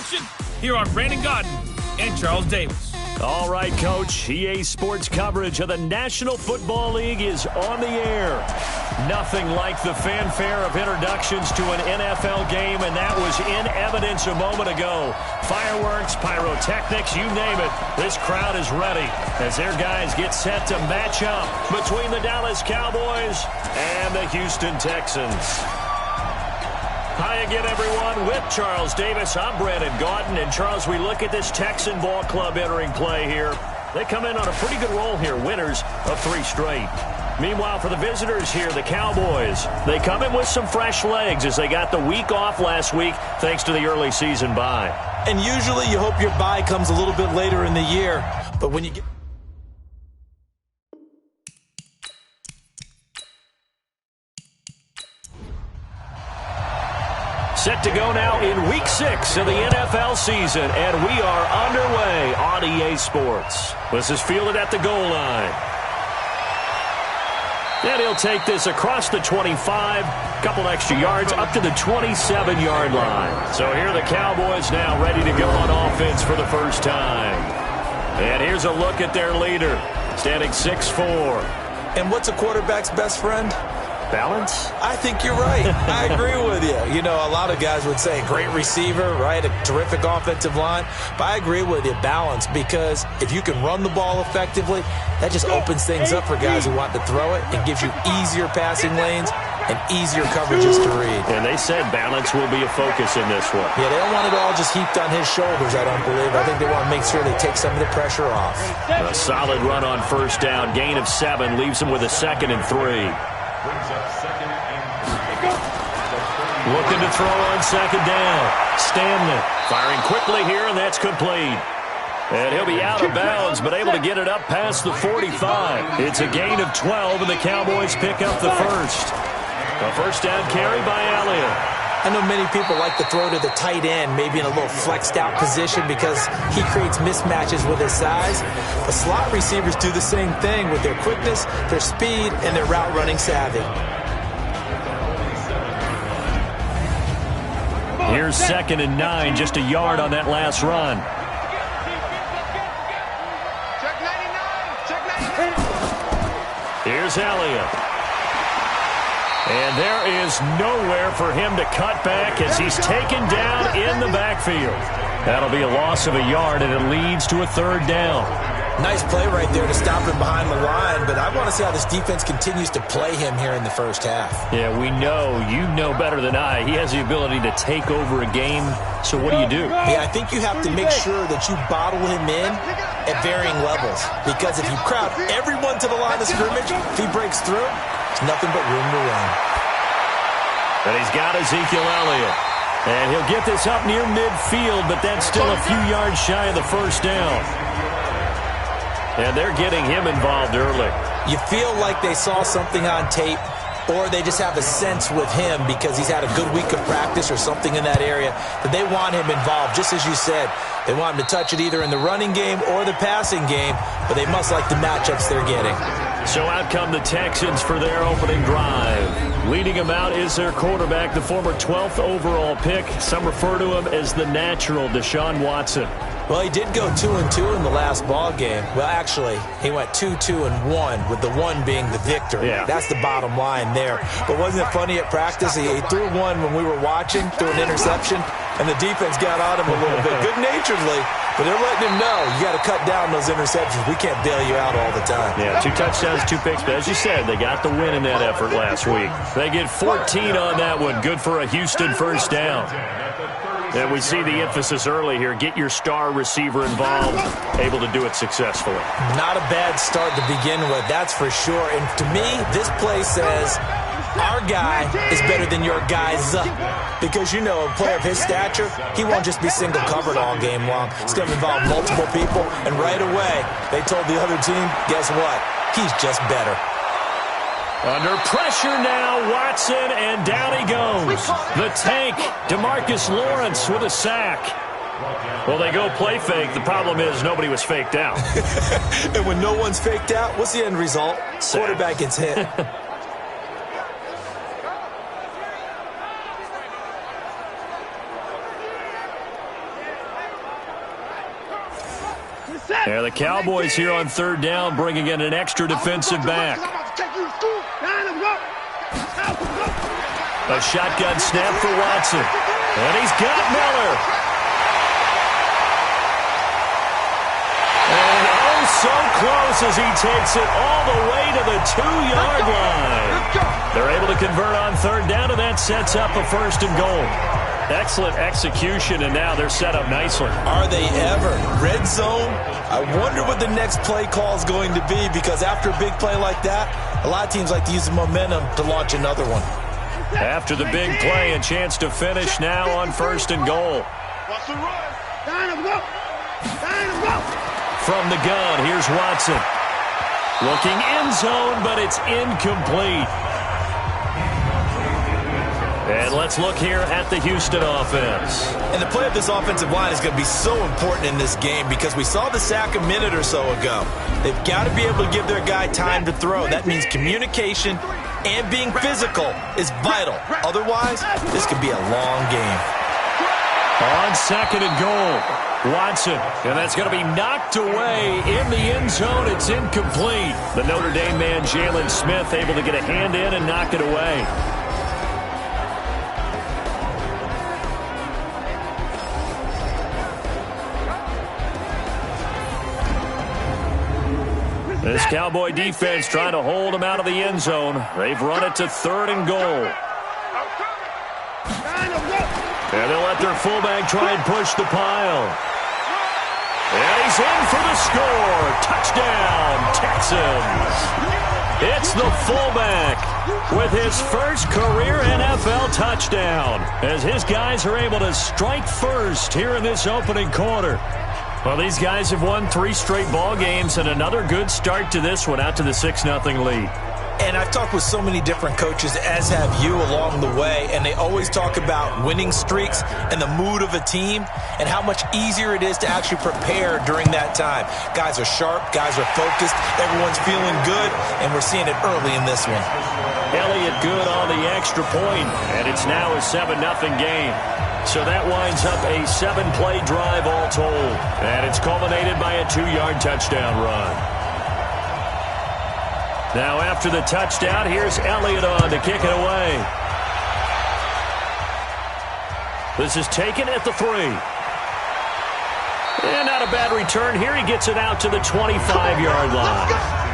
action, here are Brandon Gaudin and Charles Davis. All right, Coach. EA Sports coverage of the National Football League is on the air. Nothing like the fanfare of introductions to an NFL game, and that was in evidence a moment ago. Fireworks, pyrotechnics, you name it. This crowd is ready as their guys get set to match up between the Dallas Cowboys and the Houston Texans. Hi again, everyone. With Charles Davis, I'm Brandon Gaudin. And, Charles, we look at this Texan ball club entering play here. They come in on a pretty good roll here, winners of 3 straight. Meanwhile, for the visitors here, the Cowboys, they come in with some fresh legs as they got the week off last week thanks to the early season bye. And usually you hope your bye comes a little bit later in the year. But when you get... Set to go now in Week 6 of the NFL season, and we are underway on EA Sports. This is fielded at the goal line. And he'll take this across the 25, couple extra yards, up to the 27-yard line. So here are the Cowboys now ready to go on offense for the first time. And here's a look at their leader, standing 6'4". And what's a quarterback's best friend? Balance? I think you're right. I agree with you. You know, a lot of guys would say great receiver, right? A terrific offensive line. But I agree with you, balance, because if you can run the ball effectively, that just opens things up for guys who want to throw it and gives you easier passing lanes and easier coverages to read. And they said balance will be a focus in this one. Yeah, they don't want it all just heaped on his shoulders, I don't believe. I think they want to make sure they take some of the pressure off. A solid run on first down. Gain of 7 leaves them with a 2nd and 3. Looking to throw on 2nd down. Stanley firing quickly here, and that's complete. And he'll be out of bounds, but able to get it up past the 45. It's a gain of 12, and the Cowboys pick up the first. A first down carry by Elliott. I know many people like to throw to the tight end, maybe in a little flexed out position because he creates mismatches with his size. But slot receivers do the same thing with their quickness, their speed, and their route running savvy. Here's 2nd and 9, just a yard on that last run. Here's Elliott. And there is nowhere for him to cut back as he's taken down in the backfield. That'll be a loss of a yard, and it leads to a 3rd down. Nice play right there to stop him behind the line, but I want to see how this defense continues to play him here in the first half. Yeah, we know. You know better than I. He has the ability to take over a game, so what do? Yeah, I think you have to make sure that you bottle him in at varying levels, because if you crowd everyone to the line of scrimmage, if he breaks through, there's nothing but room to run. But he's got Ezekiel Elliott. And he'll get this up near midfield, but that's still a few yards shy of the first down. And they're getting him involved early. You feel like they saw something on tape, or they just have a sense with him because he's had a good week of practice or something in that area that they want him involved. Just as you said, they want him to touch it either in the running game or the passing game, but they must like the matchups they're getting. So out come the Texans for their opening drive. Leading them out is their quarterback, the former 12th overall pick. Some refer to him as the natural Deshaun Watson. Well, he did go 2-2 in the last ball game. Well, actually, he went 2-2-1, with the 1 being the victor. Yeah. That's the bottom line there. But wasn't it funny at practice? He threw one when we were watching, threw an interception, and the defense got on him a little bit, good-naturedly. But they're letting him know, you got to cut down those interceptions. We can't bail you out all the time. Yeah, 2 touchdowns, 2 picks. But as you said, they got the win in that effort last week. They get 14 on that one. Good for a Houston first down. And we see the emphasis early here. Get your star receiver involved, able to do it successfully. Not a bad start to begin with, that's for sure. And to me, this play says our guy is better than your guys. Because, you know, a player of his stature, he won't just be single covered all game long. It's going to involve multiple people. And right away, they told the other team, guess what? He's just better. Under pressure now, Watson, and down he goes. The tank, DeMarcus Lawrence with a sack. Well, they go play fake. The problem is nobody was faked out. And when no one's faked out, what's the end result? Sack. Quarterback gets hit. And the Cowboys here on third down bringing in an extra defensive back. A shotgun snap for Watson. And he's got Miller. And oh, so close as he takes it all the way to the 2-yard line. They're able to convert on third down, and that sets up a first and goal. Excellent execution, and now they're set up nicely. Are they ever? Red zone? I wonder what the next play call is going to be, because after a big play like that, a lot of teams like to use the momentum to launch another one. After the big play, a chance to finish now on first and goal. From the gun, here's Watson. Looking end zone, but it's incomplete. And let's look here at the Houston offense. And the play of this offensive line is going to be so important in this game because we saw the sack a minute or so ago. They've got to be able to give their guy time to throw. That means communication and being physical is vital. Otherwise, this could be a long game. On second and goal, Watson. And that's going to be knocked away in the end zone. It's incomplete. The Notre Dame man, Jalen Smith, able to get a hand in and knock it away. This Cowboy defense trying to hold him out of the end zone. They've run it to third and goal. And they'll let their fullback try and push the pile. And he's in for the score. Touchdown, Texans. It's the fullback with his first career NFL touchdown as his guys are able to strike first here in this opening quarter. Well, these guys have won 3 straight ball games and another good start to this one out to the 6-0 lead. And I've talked with so many different coaches, as have you, along the way, and they always talk about winning streaks and the mood of a team and how much easier it is to actually prepare during that time. Guys are sharp, guys are focused, everyone's feeling good, and we're seeing it early in this one. Elliott good on the extra point, and it's now a 7-0 game. So that winds up a 7-play drive all told, and it's culminated by a 2-yard touchdown run. Now after the touchdown, here's Elliott on to kick it away. This is taken at the 3. And not a bad return here. He gets it out to the 25-yard line.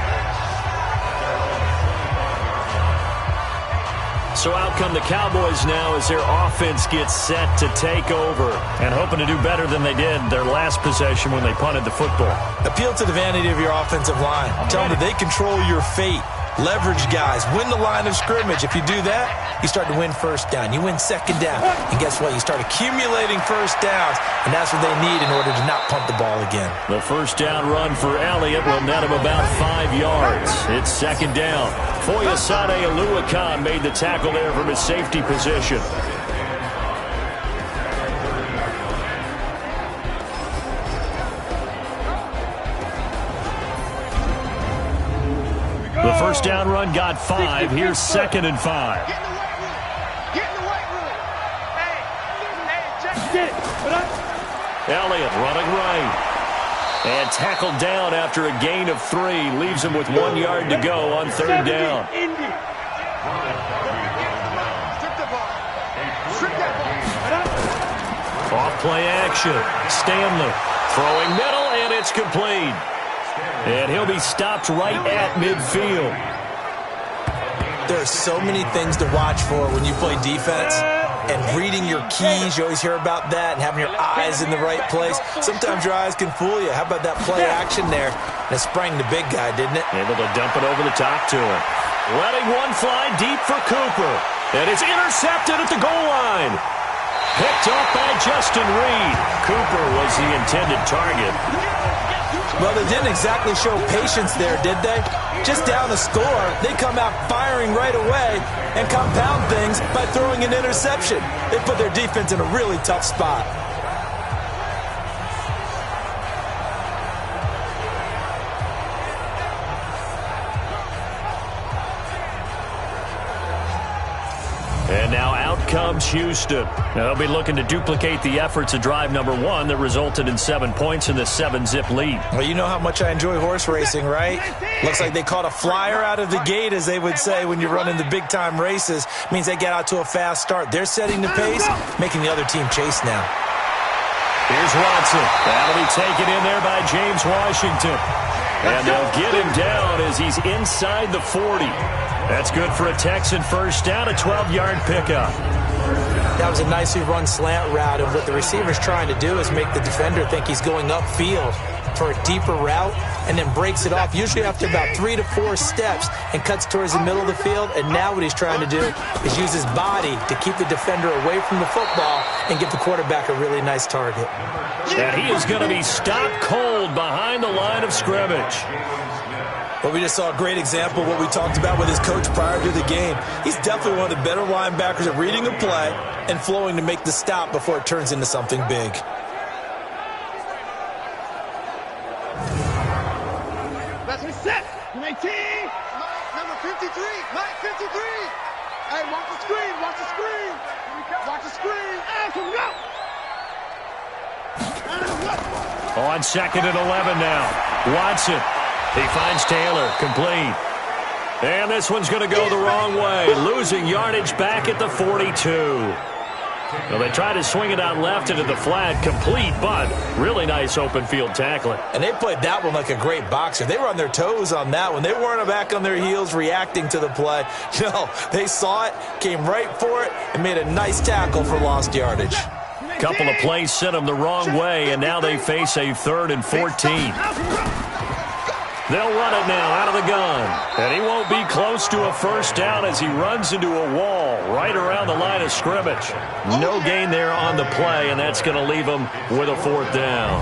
So out come the Cowboys now as their offense gets set to take over and hoping to do better than they did their last possession when they punted the football. Appeal to the vanity of your offensive line. Tell them that they control your fate. Leverage guys. Win the line of scrimmage. If you do that, you start to win first down. You win second down. And guess what? You start accumulating first downs, and that's what they need in order to not punt the ball again. The first down run for Elliott will net him about 5 yards. It's second down. Foyesade Oluwakan made the tackle there from his safety position. The first down run got 5. Here's second and 5. Get in the weight room. Hey, check it. Elliott running right. And tackled down after a gain of 3. Leaves him with 1 yard to go on third down. Off play action. Stanley throwing middle, and it's complete. And he'll be stopped right at midfield. There are so many things to watch for when you play defense. And reading your keys, you always hear about that, and having your eyes in the right place. Sometimes your eyes can fool you. How about that play action there? And it sprang the big guy, didn't it? Able to dump it over the top to him. Letting one fly deep for Cooper. And it's intercepted at the goal line. Picked up by Justin Reed. Cooper was the intended target. Well, they didn't exactly show patience there, did they? Just down the score, they come out firing right away and compound things by throwing an interception. They put their defense in a really tough spot. And now out comes comes Houston. Now, they'll be looking to duplicate the efforts of drive number 1 that resulted in 7 points in the 7-zip lead. Well, you know how much I enjoy horse racing, right? Looks like they caught a flyer out of the gate, as they would say when you're running the big-time races. Means they get out to a fast start. They're setting the pace, making the other team chase now. Here's Watson. That'll be taken in there by James Washington. And they'll get him down as he's inside the 40. That's good for a Texan first down, a 12-yard pickup. That was a nicely run slant route, and what the receiver's trying to do is make the defender think he's going upfield for a deeper route, and then breaks it off, usually after about 3 to 4 steps, and cuts towards the middle of the field. And now what he's trying to do is use his body to keep the defender away from the football and give the quarterback a really nice target. And he is going to be stopped cold behind the line of scrimmage. Well, we just saw a great example of what we talked about with his coach prior to the game. He's definitely one of the better linebackers at reading a play and flowing to make the stop before it turns into something big. That's his set. 19. Number 53. Mike 53. Hey, watch the screen. Watch the screen. Watch the screen. And go. On 2nd and 11 now. Watson. He finds Taylor, complete. And this one's going to go the wrong way, losing yardage back at the 42. Well, they tried to swing it out left into the flat, complete, but really nice open field tackling. And they played that one like a great boxer. They were on their toes on that one. They weren't back on their heels reacting to the play. No, they saw it, came right for it, and made a nice tackle for lost yardage. Couple of plays sent them the wrong way, and now they face a 3rd and 14. They'll run it now out of the gun. And he won't be close to a first down as he runs into a wall right around the line of scrimmage. No gain there on the play, and that's going to leave him with a 4th down.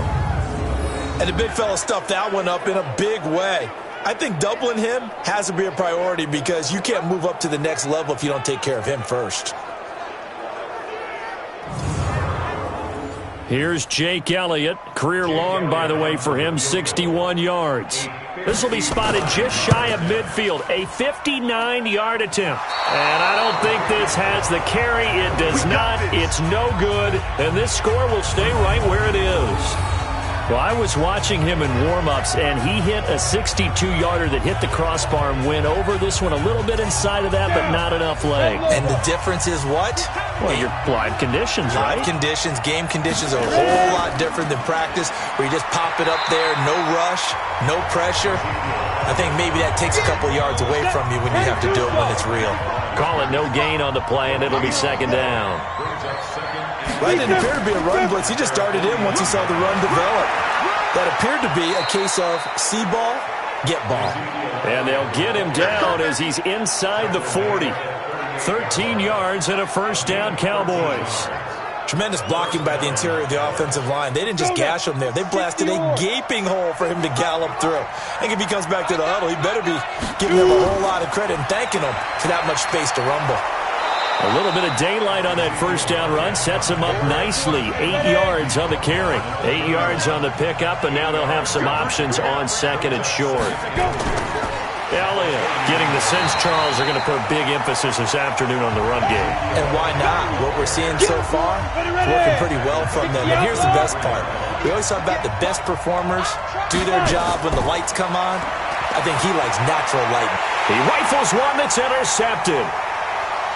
And the big fella stuffed that one up in a big way. I think doubling him has to be a priority because you can't move up to the next level if you don't take care of him first. Here's Jake Elliott. Career long, by the way, for him, 61 yards. This will be spotted just shy of midfield, a 59-yard attempt. And I don't think this has the carry. It does not. It's no good. And this score will stay right where it is. Well, I was watching him in warm-ups, and he hit a 62-yarder that hit the crossbar and went over. This one a little bit inside of that, but not enough leg. And the difference is what? Well, your live conditions, right? Live conditions, game conditions are a whole lot different than practice, where you just pop it up there, no rush, no pressure. I think maybe that takes a couple yards away from you when you have to do it when it's real. Call it no gain on the play, and it'll be 2nd down. Well, it didn't appear to be a run blitz. He just started in once he saw the run develop. That appeared to be a case of see ball, get ball. And they'll get him down as he's inside the 40. 13 yards and a first down, Cowboys. Tremendous blocking by the interior of the offensive line. They didn't just gash him there. They blasted a gaping hole for him to gallop through. I think if he comes back to the huddle, he better be giving them a whole lot of credit and thanking them for that much space to rumble. A little bit of daylight on that first down run sets him up nicely. 8 yards on the carry. 8 yards on the pickup, and now they'll have some options on 2nd and short. Elliott getting the sense Charles are going to put big emphasis this afternoon on the run game. And why not? What we're seeing so far is working pretty well from them. And here's the best part. We always talk about the best performers do their job when the lights come on. I think he likes natural lighting. He rifles one that's intercepted.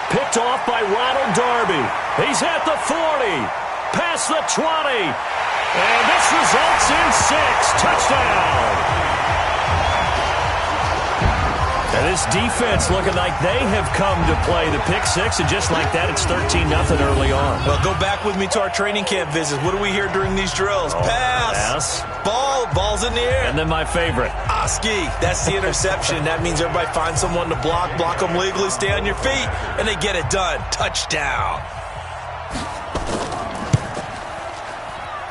Picked off by Ronald Darby. He's at the 40. Past the 20. And this results in 6. Touchdown. And this defense looking like they have come to play the pick 6, and just like that, it's 13-0 early on. Well, go back with me to our training camp visits. What do we hear during these drills? Pass. Ball's in the air. And then my favorite. Oski. That's the interception. That means everybody finds someone to block them legally, stay on your feet, and they get it done. Touchdown.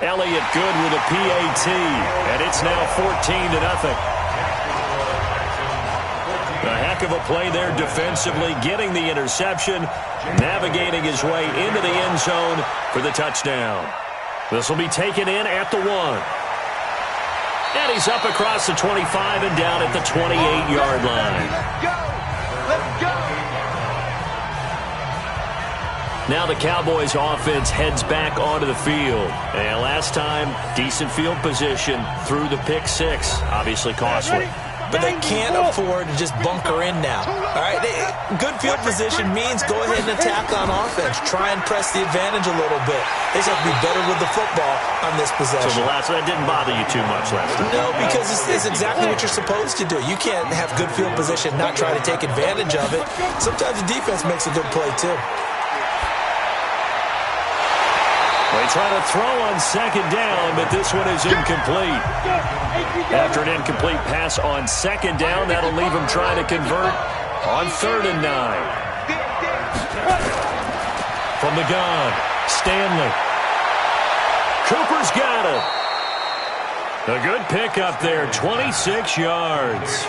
Elliott good with a PAT, and it's now 14-0. A heck of a play there defensively, getting the interception, navigating his way into the end zone for the touchdown. This will be taken in at the 1. And he's up across the 25 and down at the 28-yard line. Let's go. Now the Cowboys offense heads back onto the field. And last time, decent field position through the pick six. Obviously costly. But they can't afford to just bunker in now. All right, good field position means go ahead and attack on offense. Try and press the advantage a little bit. They just have to be better with the football on this possession. So that didn't bother you too much last time? No, because it's exactly what you're supposed to do. You can't have good field position, not try to take advantage of it. Sometimes the defense makes a good play too. They try to throw on second down, but this one is incomplete. After an incomplete pass on second down, that'll leave them trying to convert on 3rd and 9. From the gun, Stanley. Cooper's got it. A good pickup there, 26 yards.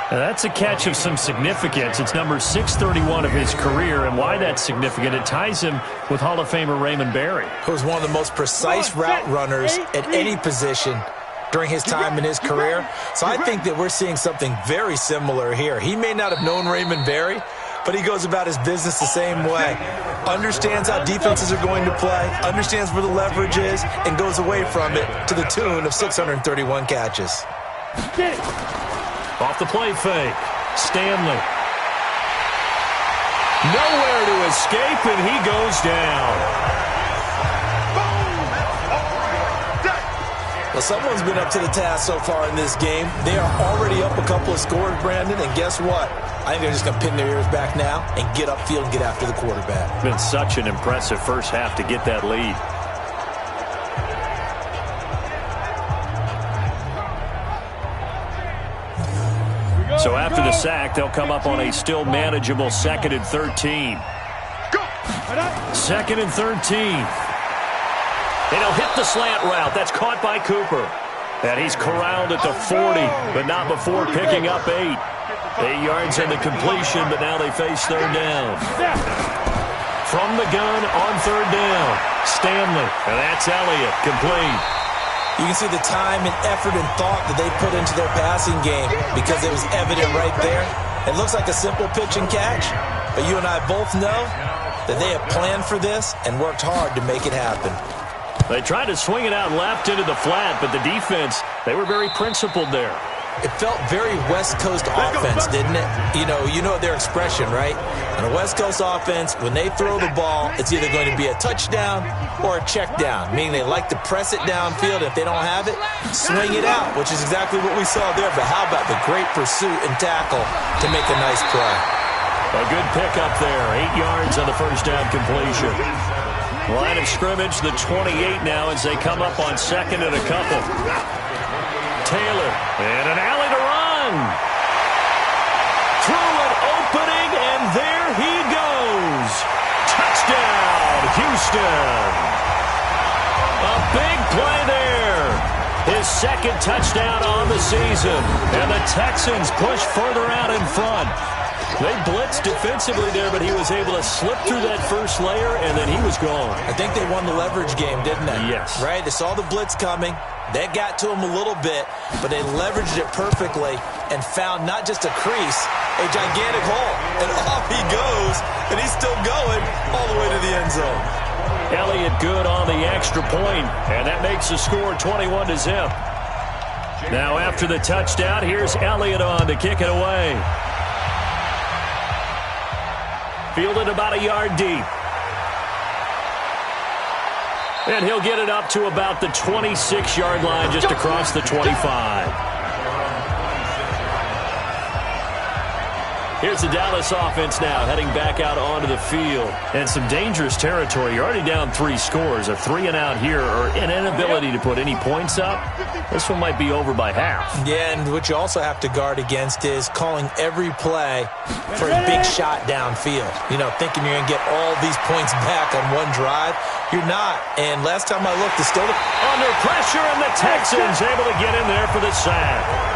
Now that's a catch of some significance. It's number 631 of his career, and why that's significant, it ties him with Hall of Famer Raymond Berry, who was one of the most precise route runners at any position during his time in his career. So I think that we're seeing something very similar here. He may not have known Raymond Berry, but he goes about his business the same way. Understands how defenses are going to play, understands where the leverage is, and goes away from it to the tune of 631 catches. Off the play fake, Stanley. Nowhere to escape, and he goes down. Well, someone's been up to the task so far in this game. They are already up a couple of scores, Brandon, and guess what? I think they're just going to pin their ears back now and get upfield and get after the quarterback. It's been such an impressive first half to get that lead. So after the sack, they'll come up on a still manageable 2nd and 13. 2nd and 13. And he'll hit the slant route. That's caught by Cooper. And he's corralled at the 40, but not before picking up 8. 8 yards in the completion, but now they face 3rd down. From the gun on 3rd down, Stanley. And that's Elliott, complete. You can see the time and effort and thought that they put into their passing game because it was evident right there. It looks like a simple pitch and catch, but you and I both know that they have planned for this and worked hard to make it happen. They tried to swing it out left into the flat, but the defense, they were very principled there. It felt very West Coast offense, didn't it? You know their expression, right? On a West Coast offense, when they throw the ball, it's either going to be a touchdown or a check down, meaning they like to press it downfield. If they don't have it, swing it out, which is exactly what we saw there. But how about the great pursuit and tackle to make a nice play? A good pickup there, 8 yards on the first down completion. Line of scrimmage, the 28 now as they come up on 2nd and a couple. Taylor, and an alley to run. Through an opening, and there he goes. Touchdown, Houston. A big play there. His 2nd touchdown on the season. And the Texans push further out in front. They blitzed defensively there, but he was able to slip through that first layer, and then he was gone. I think they won the leverage game, didn't they? Yes. Right? They saw the blitz coming. That got to him a little bit, but they leveraged it perfectly and found not just a crease, a gigantic hole. And off he goes, and he's still going all the way to the end zone. Elliott good on the extra point, and that makes the score 21-0. Now after the touchdown, here's Elliott on to kick it away. Fielded about a yard deep. And he'll get it up to about the 26-yard line, just across the 25. Here's the Dallas offense now, heading back out onto the field. And some dangerous territory. You're already down 3 scores. A 3-and-out here, or an inability to put any points up. This one might be over by half. Yeah, and what you also have to guard against is calling every play for a big shot downfield. Thinking you're going to get all these points back on one drive. You're not. And last time I looked, it's still under pressure, and the Texans able to get in there for the sack.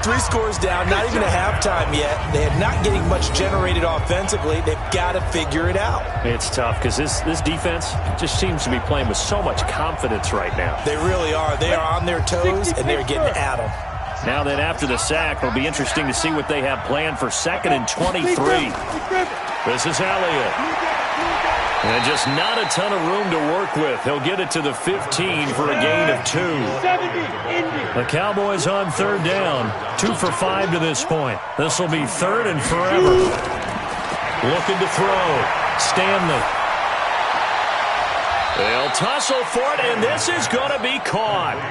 3 scores down, not even a halftime yet. They're not getting much generated offensively. They've got to figure it out. It's tough because this defense just seems to be playing with so much confidence right now. They really are. They are on their toes, and they're getting at them. Now then, after the sack, it'll be interesting to see what they have planned for 2nd and 23. This is Elliott. And just not a ton of room to work with. He'll get it to the 15 for a gain of 2. The Cowboys on 3rd down. 2 for 5 to this point. This will be 3rd and forever. Looking to throw. Stanley. They'll tussle for it, and this is going to be caught.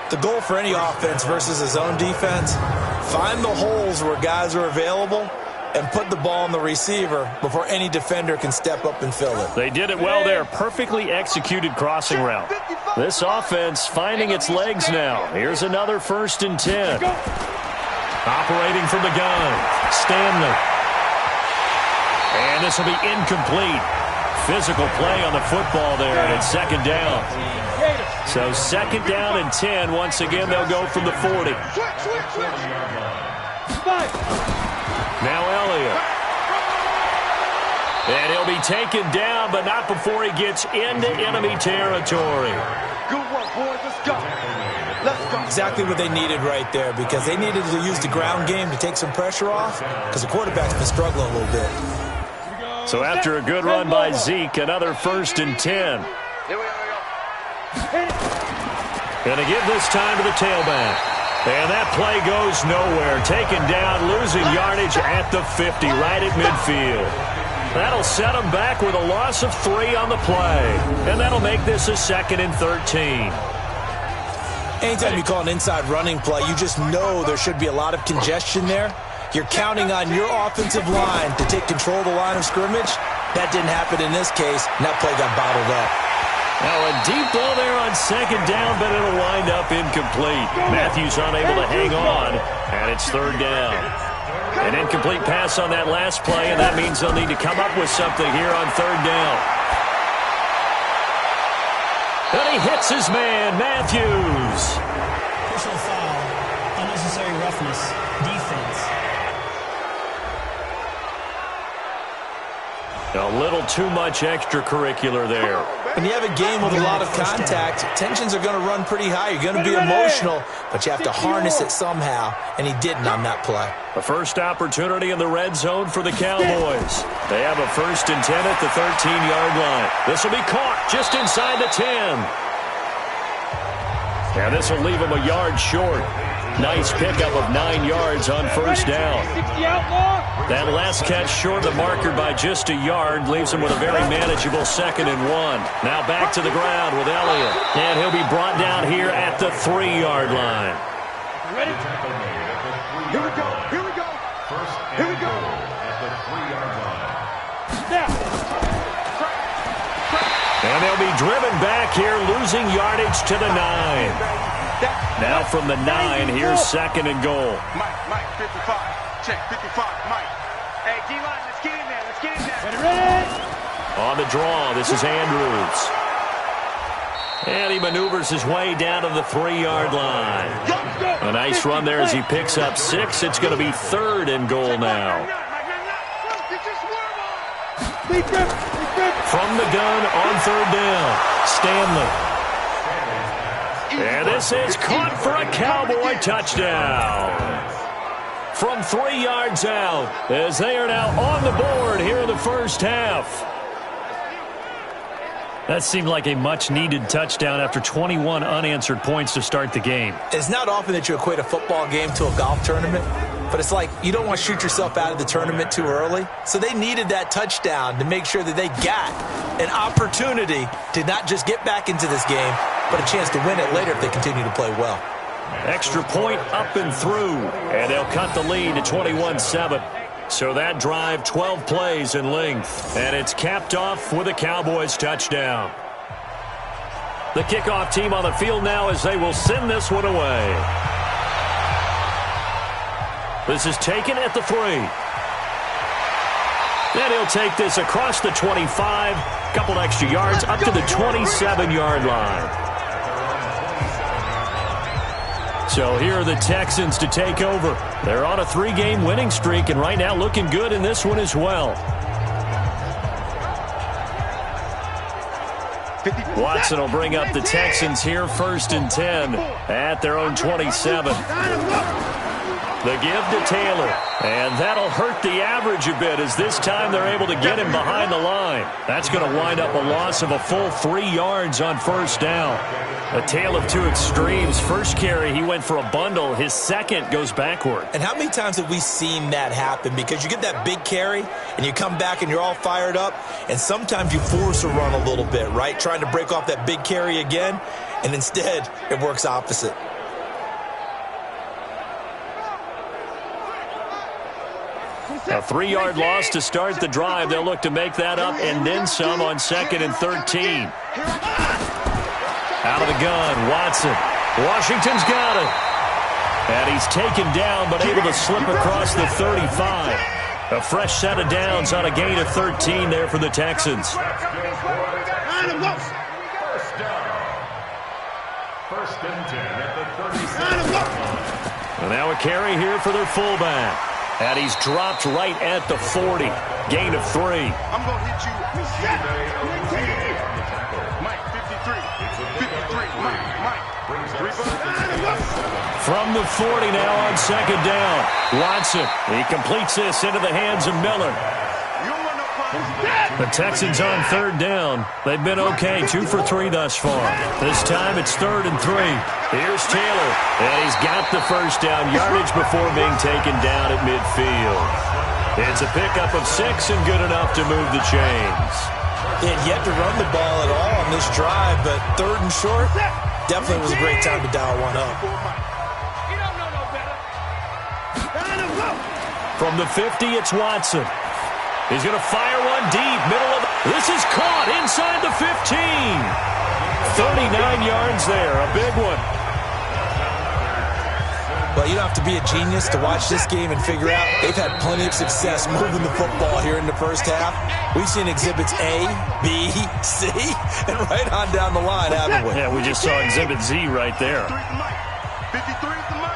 The goal for any offense versus his own defense, find the holes where guys are available and put the ball on the receiver before any defender can step up and fill it. They did it well there. Perfectly executed crossing route. This offense finding its legs now. Here's another 1st and 10. Operating from the gun. Stanley. And this will be incomplete. Physical play on the football there, and it's 2nd down. So 2nd down and 10. Once again, they'll go from the 40. Now Elliott. And he'll be taken down, but not before he gets into enemy territory. Good work, boys. Let's go. Let's go. Exactly what they needed right there, because they needed to use the ground game to take some pressure off, because the quarterback's been struggling a little bit. So after a good run by Zeke, another 1st and 10. Going to give this time to the tailback. And that play goes nowhere. Taken down, losing yardage at the 50, right at midfield. That'll set them back with a loss of 3 on the play. And that'll make this a 2nd and 13. Anytime you call an inside running play, you just know there should be a lot of congestion there. You're counting on your offensive line to take control of the line of scrimmage. That didn't happen in this case, and that play got bottled up. Now a deep ball there on 2nd down, but it'll wind up incomplete. Matthews unable to hang on, and it's 3rd down. An incomplete pass on that last play, and that means they'll need to come up with something here on 3rd down. And he hits his man, Matthews. Personal foul, unnecessary roughness, defense. A little too much extracurricular there. When you have a game with a lot of contact, tensions are going to run pretty high. You're going to be emotional, but you have to harness it somehow, and he didn't on that play. The first opportunity in the red zone for the Cowboys. They have a 1st and 10 at the 13-yard line. This will be caught just inside the 10. And this will leave him a yard short. Nice pickup of 9 yards on 1st down. That last catch short of the marker by just a yard leaves him with a very manageable 2nd and 1. Now back to the ground with Elliott. And he'll be brought down here at the 3-yard line. Ready? Here we go. Here we go. Here we go. At the 3-yard line. Now. And they'll be driven back here, losing yardage to the 9. Now from the 9, here's 2nd and goal. Mike, 55. Check, 55, Mike. Hey, D-line, let's get in there. Let's get in there. Ready? On the draw, this is Andrews. And he maneuvers his way down to the 3-yard line. A nice run there as he picks up 6. It's going to be 3rd and goal now. From the gun on 3rd down, Stanley. And this is caught for a Cowboy touchdown. From 3 yards out, as they are now on the board here in the first half. That seemed like a much-needed touchdown after 21 unanswered points to start the game. It's not often that you equate a football game to a golf tournament, but it's like you don't want to shoot yourself out of the tournament too early. So they needed that touchdown to make sure that they got an opportunity to not just get back into this game, but a chance to win it later if they continue to play well. Extra point up and through, and they'll cut the lead to 21-7. So that drive, 12 plays in length, and it's capped off with a Cowboys touchdown. The kickoff team on the field now as they will send this one away. This is taken at the 3. Then he'll take this across the 25, couple extra yards up to the 27-yard line. So here are the Texans to take over. They're on a 3-game winning streak, and right now looking good in this one as well. Watson will bring up the Texans here, 1st and 10 at their own 27. The give to Taylor, and that'll hurt the average a bit as this time they're able to get him behind the line. That's going to wind up a loss of a full 3 yards on 1st down. A tale of two extremes. First carry, he went for a bundle. His second goes backward. And how many times have we seen that happen? Because you get that big carry, and you come back and you're all fired up, and sometimes you force a run a little bit, right? Trying to break off that big carry again, and instead it works opposite. A 3-yard loss to start the drive. They'll look to make that up and then some on 2nd and 13. Out of the gun, Watson. Washington's got it. And he's taken down but able to slip across the 35. A fresh set of downs on a gain of 13 there for the Texans. First down. 1st and 10 at the 37. And now a carry here for their fullback. And he's dropped right at the 40. Gain of 3. I'm going to hit you. Mike, 53. 53. Mike. From the 40 now on 2nd down. Watson. He completes this into the hands of Miller. The Texans on 3rd down. They've been okay, 2 for 3 thus far. This time it's 3rd and 3. Here's Taylor, and he's got the 1st down yardage before being taken down at midfield. It's a pickup of 6 and good enough to move the chains. He had yet to run the ball at all on this drive, but 3rd and short, definitely was a great time to dial one up. From the 50, it's Watson. He's going to fire one deep, middle of the... This is caught inside the 15. 39 yards there, a big one. Well, you don't have to be a genius to watch this game and figure out they've had plenty of success moving the football here in the first half. We've seen exhibits A, B, C, and right on down the line, haven't we? Yeah, we just saw exhibit Z right there. 53 is the Mike.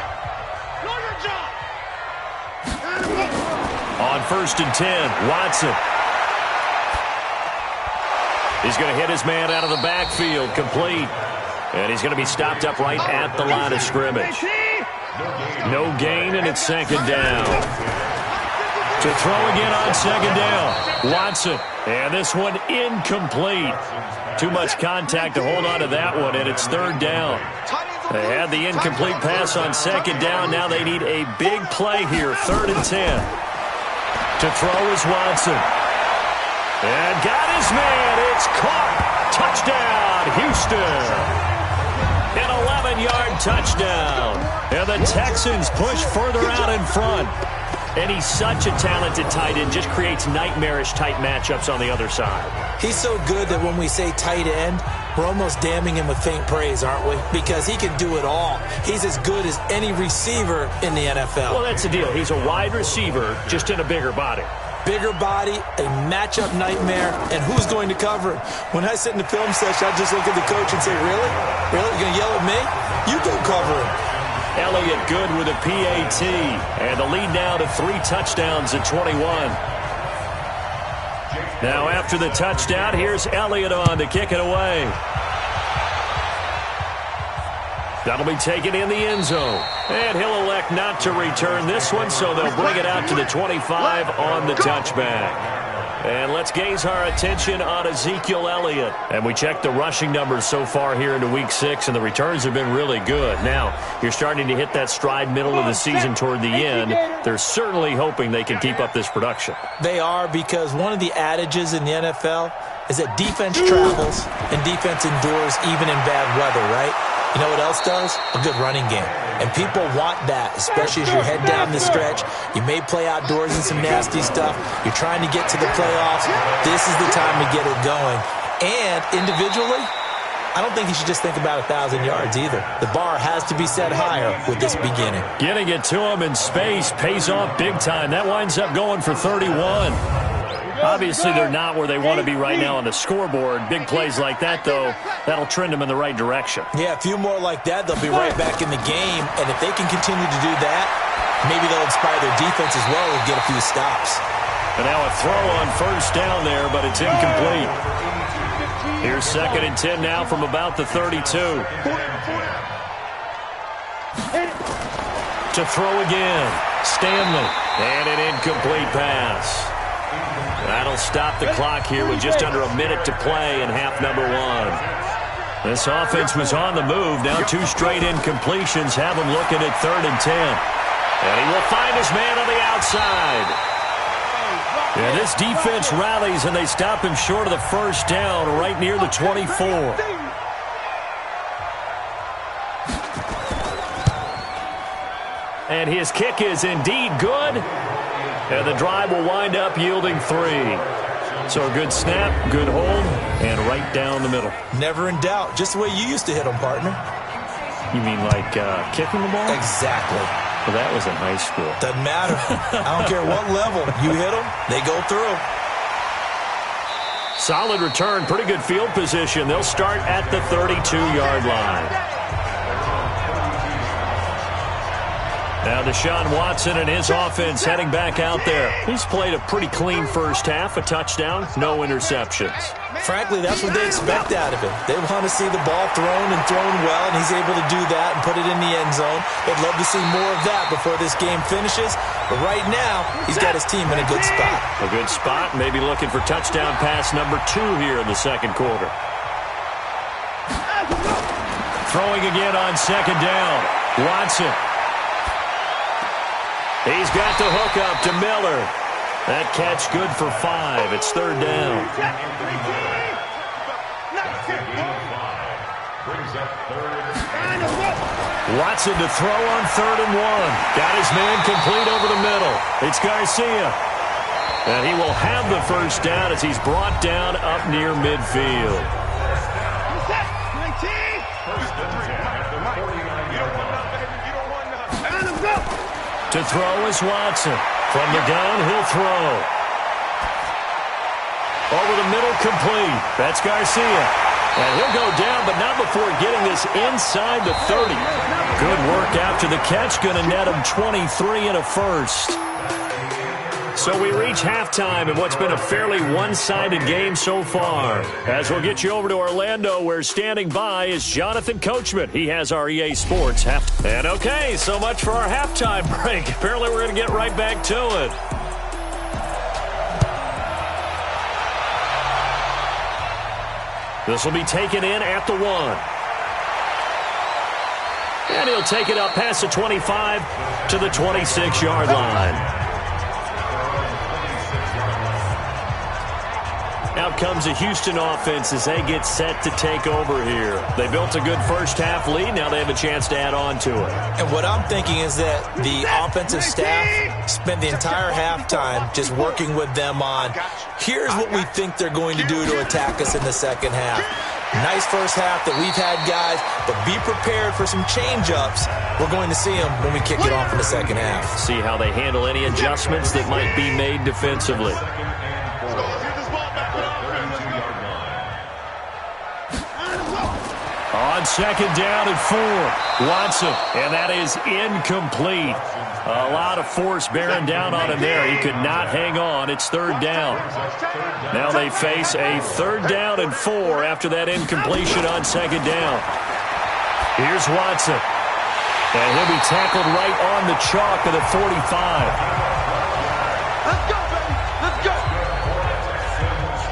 Know your job. On 1st and 10, Watson. He's going to hit his man out of the backfield, complete. And he's going to be stopped up right at the line of scrimmage. No gain, and it's 2nd down. To throw again on 2nd down, Watson. And this one incomplete. Too much contact to hold on to that one, and it's 3rd down. They had the incomplete pass on 2nd down. Now they need a big play here, 3rd and 10. To throw is Watson. And got his man. It's caught. Touchdown, Houston. An 11-yard touchdown. And the Texans push further out in front. And he's such a talented tight end. Just creates nightmarish-type matchups on the other side. He's so good that when we say tight end, we're almost damning him with faint praise, aren't we? Because he can do it all. He's as good as any receiver in the NFL. Well, that's the deal. He's a wide receiver, just in a bigger body. Bigger body, a matchup nightmare, and who's going to cover him? When I sit in the film session, I just look at the coach and say, really? Really? You're going to yell at me? You go cover him. Elliott good with a PAT. And the lead now to 3 touchdowns at 21. Now after the touchdown, here's Elliott on to kick it away. That'll be taken in the end zone. And he'll elect not to return this one, so they'll bring it out to the 25 on the touchback. And let's gaze our attention on Ezekiel Elliott. And we check the rushing numbers so far here into Week 6, and the returns have been really good. Now, you're starting to hit that stride middle of the season toward the end. They're certainly hoping they can keep up this production. They are, because one of the adages in the NFL is that defense travels and defense endures even in bad weather, right? You know what else does? A good running game. And people want that, especially as you head down the stretch. You may play outdoors in some nasty stuff. You're trying to get to the playoffs. This is the time to get it going. And individually, I don't think you should just think about 1,000 yards either. The bar has to be set higher with this beginning. Getting it to him in space pays off big time. That winds up going for 31. Obviously, they're not where they want to be right now on the scoreboard. Big plays like that, though, that'll trend them in the right direction. Yeah, a few more like that, they'll be right back in the game. And if they can continue to do that, maybe they'll inspire their defense as well and get a few stops. And now a throw on 1st down there, but it's incomplete. Here's 2nd and 10 now from about the 32. To throw again. Stanley. And an incomplete pass. That'll stop the clock here with just under a minute to play in half number 1. This offense was on the move. Now 2 straight incompletions have them looking at 3rd and 10. And he will find his man on the outside. Yeah, this defense rallies, and they stop him short of the first down right near the 24. And his kick is indeed good. And the drive will wind up yielding 3. So a good snap, good hold, and right down the middle. Never in doubt. Just the way you used to hit them, partner. You mean like kicking the ball? Exactly. Well, that was in high school. Doesn't matter. I don't care what level. You hit them, they go through. Solid return, pretty good field position. They'll start at the 32-yard line. Now Deshaun Watson and his offense heading back out there. He's played a pretty clean first half, a touchdown, no interceptions. Frankly, that's what they expect out of him. They want to see the ball thrown and thrown well, and he's able to do that and put it in the end zone. They'd love to see more of that before this game finishes. But right now, he's got his team in a good spot. A good spot, maybe looking for touchdown pass number 2 here in the second quarter. Throwing again on 2nd down. Watson. He's got the hook up to Miller. That catch good for 5. It's 3rd down. Watson to throw on 3rd and 1. Got his man complete over the middle. It's Garcia. And he will have the first down as he's brought down up near midfield. To throw is Watson. From the gun, he'll throw. Over the middle, complete. That's Garcia. And he'll go down, but not before getting this inside the 30. Good work after the catch. Going to net him 23 and a first. So we reach halftime in what's been a fairly one-sided game so far. As we'll get you over to Orlando, where standing by is Jonathan Coachman. He has our EA Sports half. And okay, so much for our halftime break. Apparently we're going to get right back to it. This will be taken in at the 1. And he'll take it up past the 25 to the 26-yard line. Out comes a Houston offense as they get set to take over here. They built a good first half lead. Now they have a chance to add on to it. And what I'm thinking is that the offensive staff spent the entire halftime just working with them on, here's what we think they're going to do to attack us in the second half. Nice first half that we've had, guys, but be prepared for some change-ups. We're going to see them when we kick it off in the second half. See how they handle any adjustments that might be made defensively. On 2nd down and 4, Watson, and that is incomplete. A lot of force bearing down on him there. He could not hang on. It's 3rd down. Now they face a 3rd down and 4 after that incompletion on 2nd down. Here's Watson, and he'll be tackled right on the chalk of the 45. Let's go, baby. Let's go.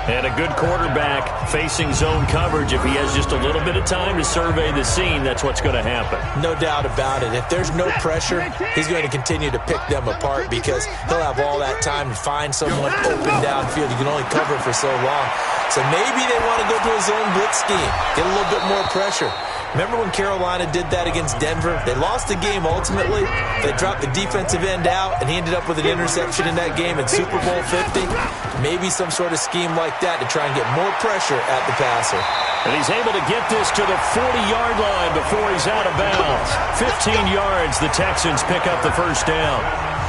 And a good quarterback facing zone coverage. If he has just a little bit of time to survey the scene, that's what's going to happen. No doubt about it. If there's no pressure, he's going to continue to pick them apart because he'll have all that time to find someone open downfield. You can only cover for so long. So maybe they want to go to a zone blitz scheme, get a little bit more pressure. Remember when Carolina did that against Denver? They lost the game ultimately. They dropped the defensive end out, and he ended up with an interception in that game in Super Bowl 50. Maybe some sort of scheme like that to try and get more pressure at the passer. And he's able to get this to the 40-yard line before he's out of bounds. 15 yards, the Texans pick up the first down.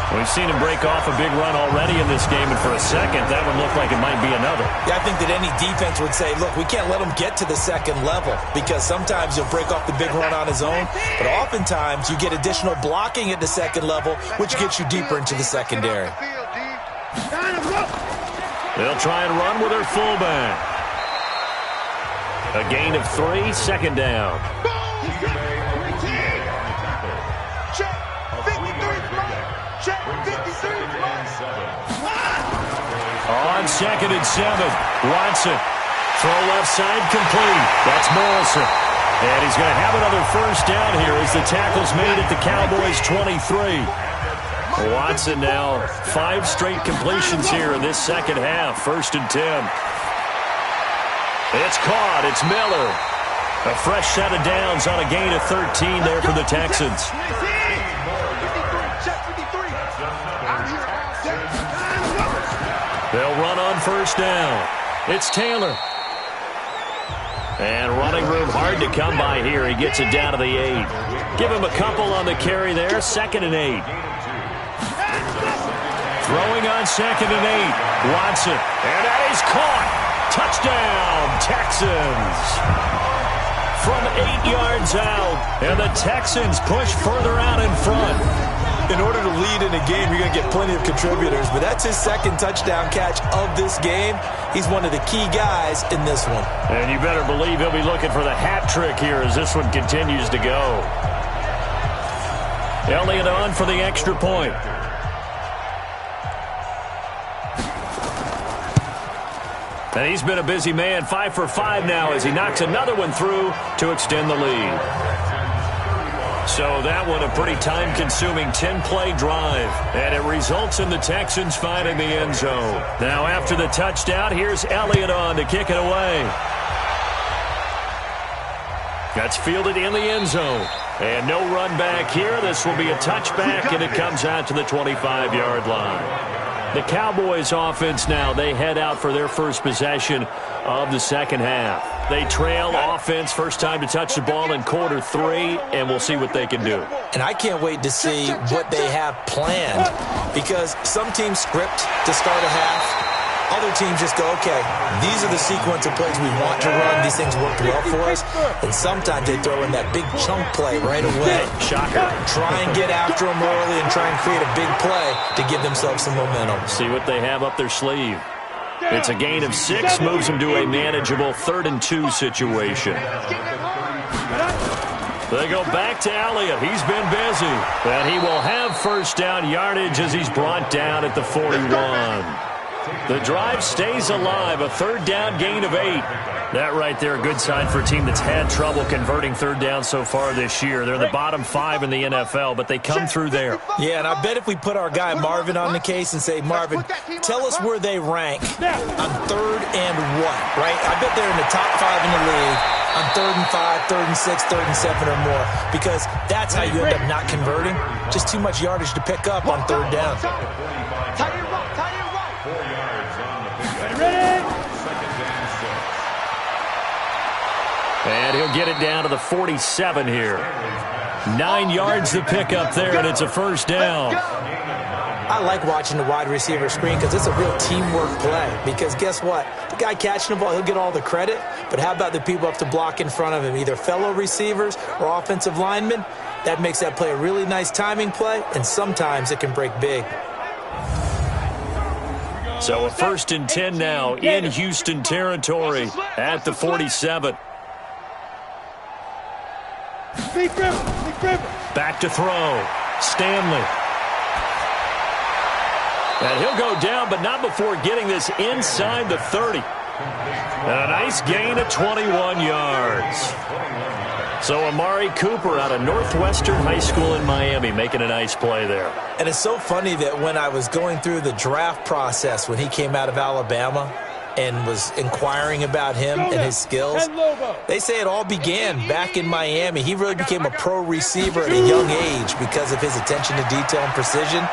We've seen him break off a big run already in this game, and for a second, that would look like it might be another. Yeah, I think that any defense would say, look, we can't let him get to the second level because sometimes he'll break off the big run on his own, but oftentimes you get additional blocking at the second level, which gets you deeper into the secondary. They'll try and run with their fullback. A gain of 3, second down. Check 53, check 53. On 2nd and 7, Watson. Throw left side complete. That's Morrison. And he's going to have another first down here as the tackle's made at the Cowboys' 23. Watson now 5 straight completions here in this second half. 1st and 10. It's caught. It's Miller. A fresh set of downs on a gain of 13 there for the Texans. They'll run on first down. It's Taylor. And running room hard to come by here. He gets it down to the 8. Give him a couple on the carry there. 2nd and 8. Throwing on 2nd and 8. Watson. And that is caught. Touchdown, Texans. From 8 yards out. And the Texans push further out in front. In order to lead in a game, you're going to get plenty of contributors, but that's his 2nd touchdown catch of this game. He's one of the key guys in this one. And you better believe he'll be looking for the hat trick here as this one continues to go. Elliott on for the extra point. And he's been a busy man, 5 for 5 now as he knocks another one through to extend the lead. So that one a pretty time-consuming 10-play drive. And it results in the Texans finding the end zone. Now after the touchdown, here's Elliott on to kick it away. That's fielded in the end zone. And no run back here. This will be a touchback, and it comes out to the 25-yard line. The Cowboys offense now, they head out for their first possession of the second half. They trail offense, first time to touch the ball in quarter 3, and we'll see what they can do. And I can't wait to see what they have planned, because some teams script to start a half. Other teams just go, okay, these are the sequence of plays we want to run. These things worked well for us. And sometimes they throw in that big chunk play right away. Shocker. Try and get after them early and try and create a big play to give themselves some momentum. See what they have up their sleeve. It's a gain of 6, moves them to a manageable 3rd and 2 situation. They go back to Elliott. He's been busy. And he will have first down yardage as he's brought down at the 41. The drive stays alive, a 3rd down gain of 8. That right there, a good sign for a team that's had trouble converting 3rd down so far this year. They're in the bottom 5 in the NFL, but they come through there. Yeah, and I bet if we put our guy Marvin on the case and say, Marvin, tell us where they rank on 3rd and what, right? I bet they're in the top 5 in the league on 3rd and 5, 3rd and 6, 3rd and 7 or more, because that's how you end up not converting. Just too much yardage to pick up on 3rd down. And he'll get it down to the 47 here. 9 yards to pick up there, and it's a first down. I like watching the wide receiver screen because it's a real teamwork play. Because guess what? The guy catching the ball, he'll get all the credit. But how about the people up to block in front of him, either fellow receivers or offensive linemen? That makes that play a really nice timing play, and sometimes it can break big. So a 1st and 10 now in Houston territory at the 47. Back to throw. Stanley. And he'll go down, but not before getting this inside the 30. And a nice gain of 21 yards. So Amari Cooper out of Northwestern High School in Miami making a nice play there. And it's so funny that when I was going through the draft process when he came out of Alabama and was inquiring about him and his skills, they say it all began back in Miami. He really became a pro receiver at a young age because of his attention to detail and precision.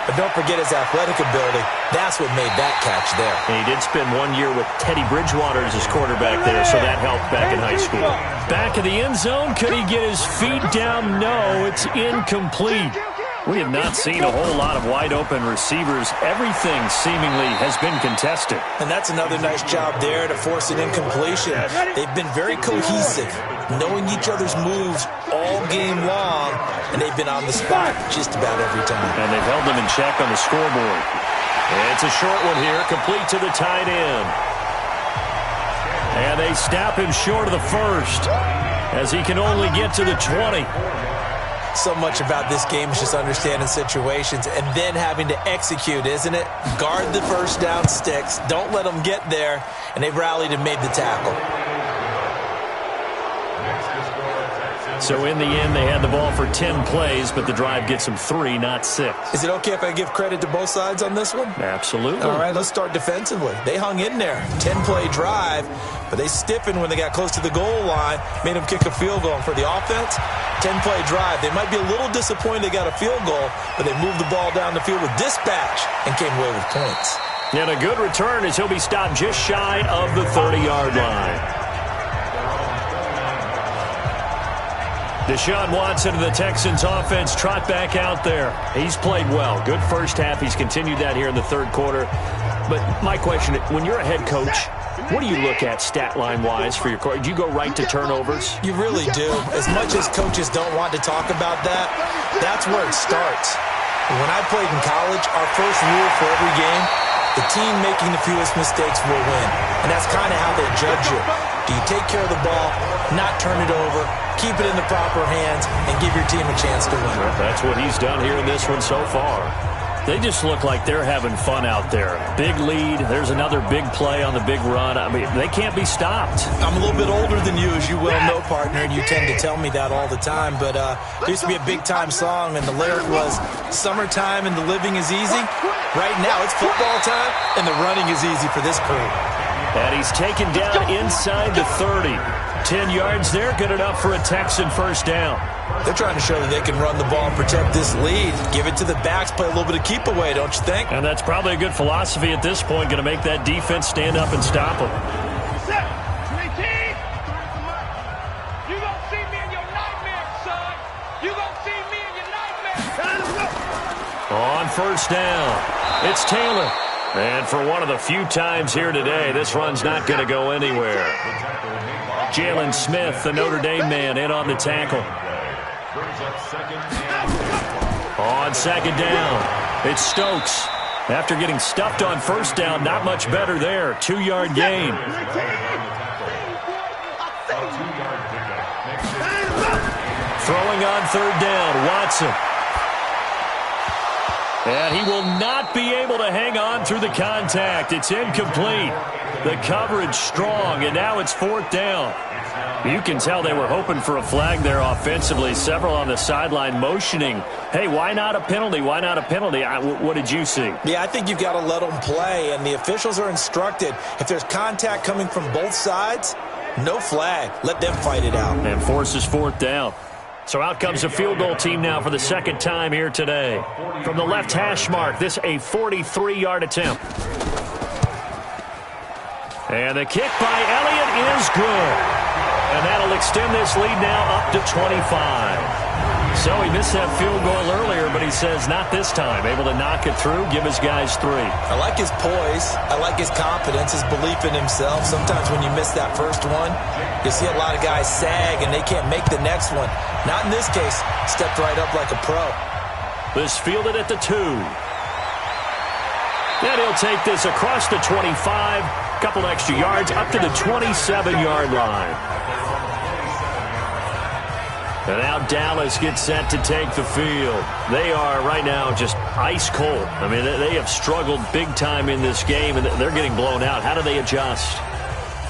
But don't forget his athletic ability. That's what made that catch there. And he did spend 1 year with Teddy Bridgewater as his quarterback there, so that helped back in high school. Back of the end zone. Could he get his feet down? No, it's incomplete. We have not seen a whole lot of wide-open receivers. Everything seemingly has been contested. And that's another nice job there to force an incompletion. They've been very cohesive, knowing each other's moves all game long, and they've been on the spot just about every time. And they've held them in check on the scoreboard. It's a short one here, complete to the tight end. And they snap him short of the first as he can only get to the 20. So much about this game is just understanding situations and then having to execute, isn't it? Guard the first down sticks. Don't let them get there. And they rallied and made the tackle. So in the end, they had the ball for 10 plays, but the drive gets them 3, not 6. Is it okay if I give credit to both sides on this one? Absolutely. All right, let's start defensively. They hung in there. 10-play drive, but they stiffened when they got close to the goal line, made them kick a field goal. And for the offense, 10-play drive. They might be a little disappointed they got a field goal, but they moved the ball down the field with dispatch and came away with points. And a good return as he'll be stopped just shy of the 30-yard line. Deshaun Watson of the Texans offense trot back out there. He's played well. Good first half. He's continued that here in the third quarter. But my question, when you're a head coach, what do you look at stat line-wise for your coach? Do you go right to turnovers? You really do. As much as coaches don't want to talk about that, that's where it starts. When I played in college, our first rule for every game, the team making the fewest mistakes will win. And that's kind of how they judge you. Do you take care of the ball, not turn it over, keep it in the proper hands, and give your team a chance to win? Well, that's what he's done here in this one so far. They just look like they're having fun out there. Big lead. There's another big play on the big run. I mean, they can't be stopped. I'm a little bit older than you, as you well know, partner, and you tend to tell me that all the time. But there used to be a big-time song, and the lyric was, "Summertime and the living is easy." Right now, it's football time, and the running is easy for this crew. And he's taken down inside the 30. 10 yards there, good enough for a Texan first down. They're trying to show that they can run the ball and protect this lead. Give it to the backs, play a little bit of keep away, don't you think? And that's probably a good philosophy at this point, going to make that defense stand up and stop them. Set. 18. You gonna see me in your nightmares, son. You gonna see me in your nightmares. On first down, it's Taylor. And for one of the few times here today, this run's not going to go anywhere. Jalen Smith, the Notre Dame man, in on the tackle. On second down, it's Stokes. After getting stuffed on first down, not much better there. 2-yard gain. Throwing on third down, Watson. And he will not be able to hang on through the contact. It's incomplete. The coverage strong, and now it's fourth down. You can tell they were hoping for a flag there offensively. Several on the sideline motioning, hey, why not a penalty? Why not a penalty? What did you see? Yeah, I think you've got to let them play, and the officials are instructed. If there's contact coming from both sides, no flag. Let them fight it out. And forces fourth down. So out comes a field goal team now for the second time here today. From the left hash mark, this a 43-yard attempt. And the kick by Elliott is good. And that'll extend this lead now up to 25. So he missed that field goal earlier, but he says not this time. Able to knock it through, give his guys 3. I like his poise. I like his confidence, his belief in himself. Sometimes when you miss that first one, you see a lot of guys sag and they can't make the next one. Not in this case. Stepped right up like a pro. This fielded at the 2. And he'll take this across the 25. Couple extra yards up to the 27-yard line. And now Dallas gets set to take the field. They are right now just ice cold. I mean, they have struggled big time in this game, and they're getting blown out. How do they adjust?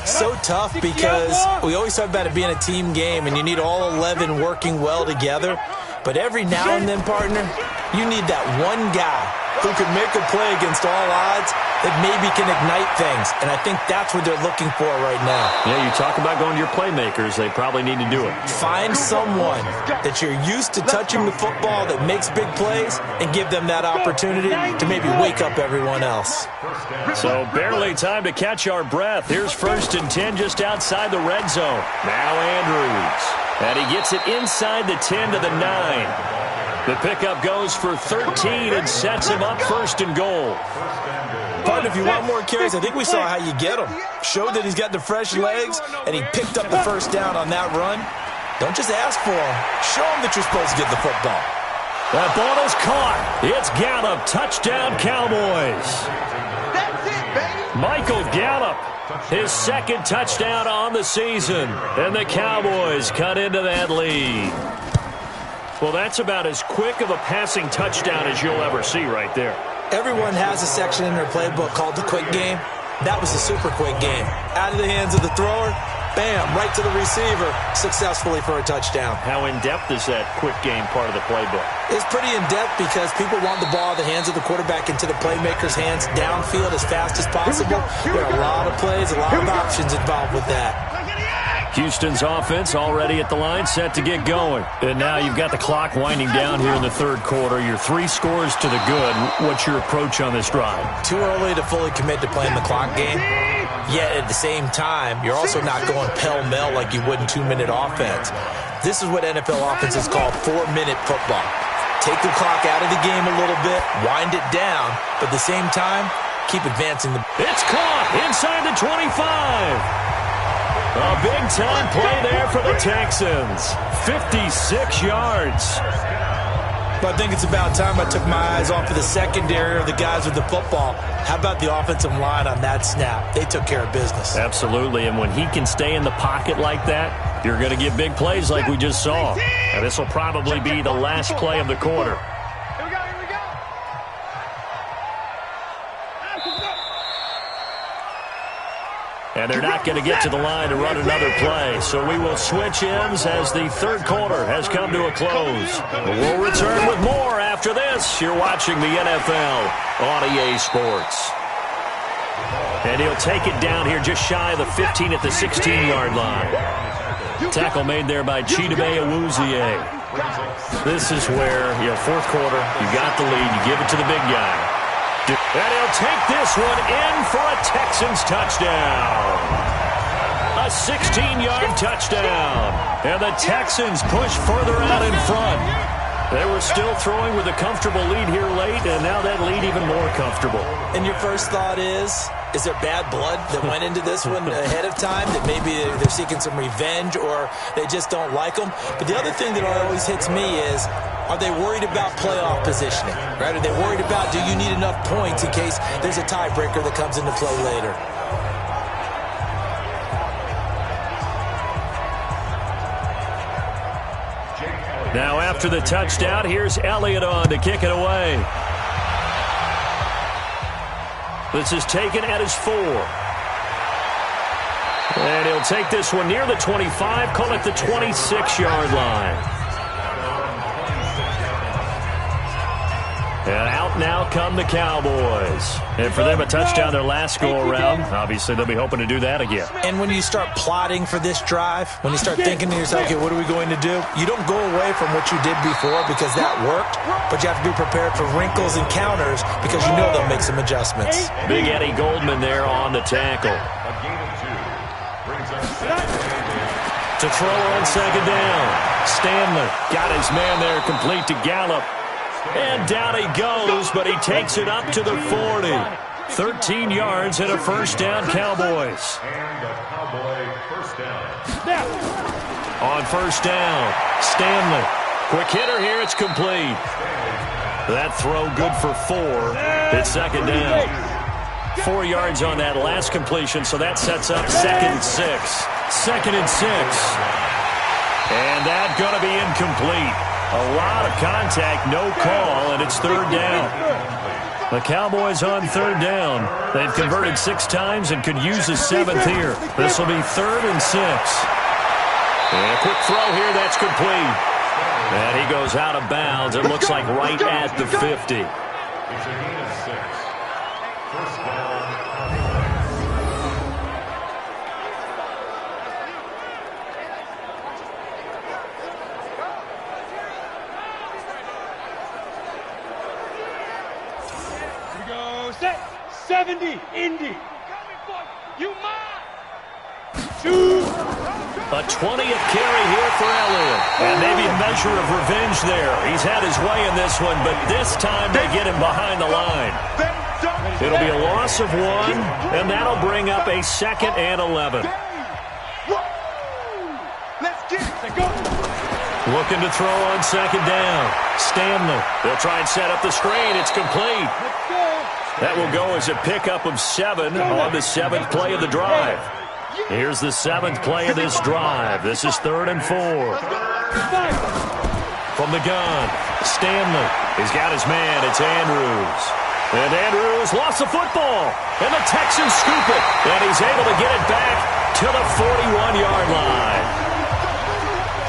So tough because we always talk about it being a team game, and you need all 11 working well together. But every now and then, partner, you need that one guy who can make a play against all odds that maybe can ignite things. And I think that's what they're looking for right now. Yeah, you talk about going to your playmakers. They probably need to do it. Find someone that you're used to touching the football that makes big plays and give them that opportunity to maybe wake up everyone else. So barely time to catch our breath. Here's 1st and 10 just outside the red zone. Now Andrews. And he gets it inside the 10 to the 9. The pickup goes for 13 and sets him up 1st and goal. Partner, if you want more carries, I think we saw how you get him. Showed that he's got the fresh legs, and he picked up the first down on that run. Don't just ask for him. Show him that you're supposed to get the football. That ball is caught. It's Gallup. Touchdown, Cowboys. That's it, baby. Michael Gallup His second touchdown on the season. And the Cowboys cut into that lead. Well, that's about as quick of a passing touchdown as you'll ever see right there. Everyone has a section in their playbook called the quick game. That was a super quick game. Out of the hands of the thrower, bam, right to the receiver, successfully for a touchdown. How in-depth is that quick game part of the playbook? It's pretty in-depth because people want the ball in the hands of the quarterback into the playmaker's hands downfield as fast as possible. There are a lot of plays, a lot of options involved with that. Houston's offense already at the line, set to get going. And now you've got the clock winding down here in the third quarter. You're 3 scores to the good. What's your approach on this drive? Too early to fully commit to playing the clock game. Yet at the same time, you're also not going pell-mell like you would in 2-minute offense. This is what NFL offenses call 4-minute football. Take the clock out of the game a little bit, wind it down, but at the same time, keep advancing. It's caught inside the 25. A big-time play there for the Texans. 56 yards. But I think it's about time I took my eyes off of the secondary or the guys with the football. How about the offensive line on that snap? They took care of business. Absolutely, and when he can stay in the pocket like that, you're going to get big plays like we just saw. And this will probably be the last play of the quarter. Here we go, here we go. And they're not going to get to the line to run another play. So we will switch ends as the third quarter has come to a close. We'll return with more after this. You're watching the NFL on EA Sports. And he'll take it down here just shy of the 15 at the 16-yard line. Tackle made there by Chidobe Awuzie. This is where, fourth quarter, you got the lead, you give it to the big guy. And he'll take this one in for a Texans touchdown. A 16-yard touchdown. And the Texans push further out in front. They were still throwing with a comfortable lead here late, and now that lead even more comfortable. And your first thought is there bad blood that went into this one ahead of time, that maybe they're seeking some revenge or they just don't like them? But the other thing that always hits me is, are they worried about playoff positioning? Right? Are they worried about, do you need enough points in case there's a tiebreaker that comes into play later? Now after the touchdown, here's Elliott on to kick it away. This is taken at his 4. And he'll take this one near the 25, call it the 26-yard line. And out now come the Cowboys. And for them, a touchdown their last go-around. Obviously, they'll be hoping to do that again. And when you start plotting for this drive, when you start thinking to yourself, okay, what are we going to do? You don't go away from what you did before because that worked, but you have to be prepared for wrinkles and counters because you know they'll make some adjustments. Big Eddie Goldman there on the tackle. To throw on second down. Stanley got his man there complete to Gallup. And down he goes, but he takes it up to the 40. 13 yards and a first down, Cowboys. And a Cowboy first down. On first down, Stanley. Quick hitter here, it's complete. That throw good for 4. It's second down. 4 yards on that last completion, so that sets up 2nd and 6. 2nd and 6. And that's going to be incomplete. A lot of contact, no call, and it's third down. The Cowboys on third down. They've converted 6 times and could use a 7th here. This will be 3rd and 6. And a quick throw here, that's complete. And he goes out of bounds. It looks like right at the 50. It's a gain of 6. First down. Set 70, Indy. You mine. Shoot. A 20th carry here for Elliott. And maybe a measure of revenge there. He's had his way in this one, but this time they get him behind the line. It'll be a loss of 1, and that'll bring up a 2nd and 11. Let's get it. Go. Looking to throw on second down. Stanley. They'll try and set up the screen. It's complete. Let's go. That will go as a pickup of 7 on the 7th play of the drive. Here's the 7th play of this drive. This is 3rd and 4. From the gun, Stanley. He's got his man. It's Andrews. And Andrews lost the football. And the Texans scoop it. And he's able to get it back to the 41-yard line.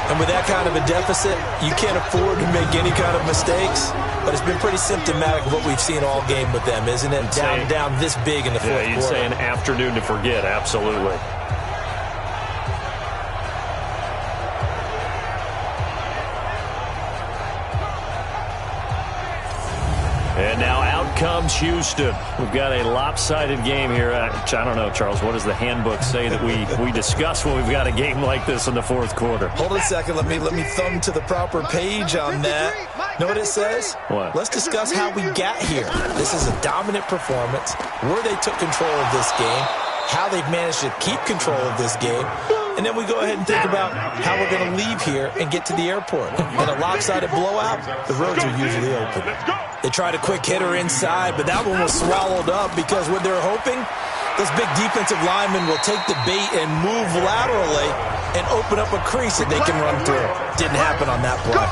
And with that kind of a deficit, you can't afford to make any kind of mistakes. But it's been pretty symptomatic of what we've seen all game with them, isn't it? Down this big in the fourth quarter. You'd say an afternoon to forget, absolutely. And now out comes Houston. We've got a lopsided game here. I don't know, Charles, what does the handbook say that we discuss when we've got a game like this in the fourth quarter? Hold on a second. Let me thumb to the proper page on that. Know what it says? What? Let's discuss how we got here. This is a dominant performance, where they took control of this game, how they've managed to keep control of this game, and then we go ahead and think about how we're going to leave here and get to the airport. In a lopsided blowout, the roads are usually open. They tried a quick hitter inside, but that one was swallowed up because what they're hoping, those big defensive linemen will take the bait and move laterally and open up a crease that they can run through. Didn't happen on that play.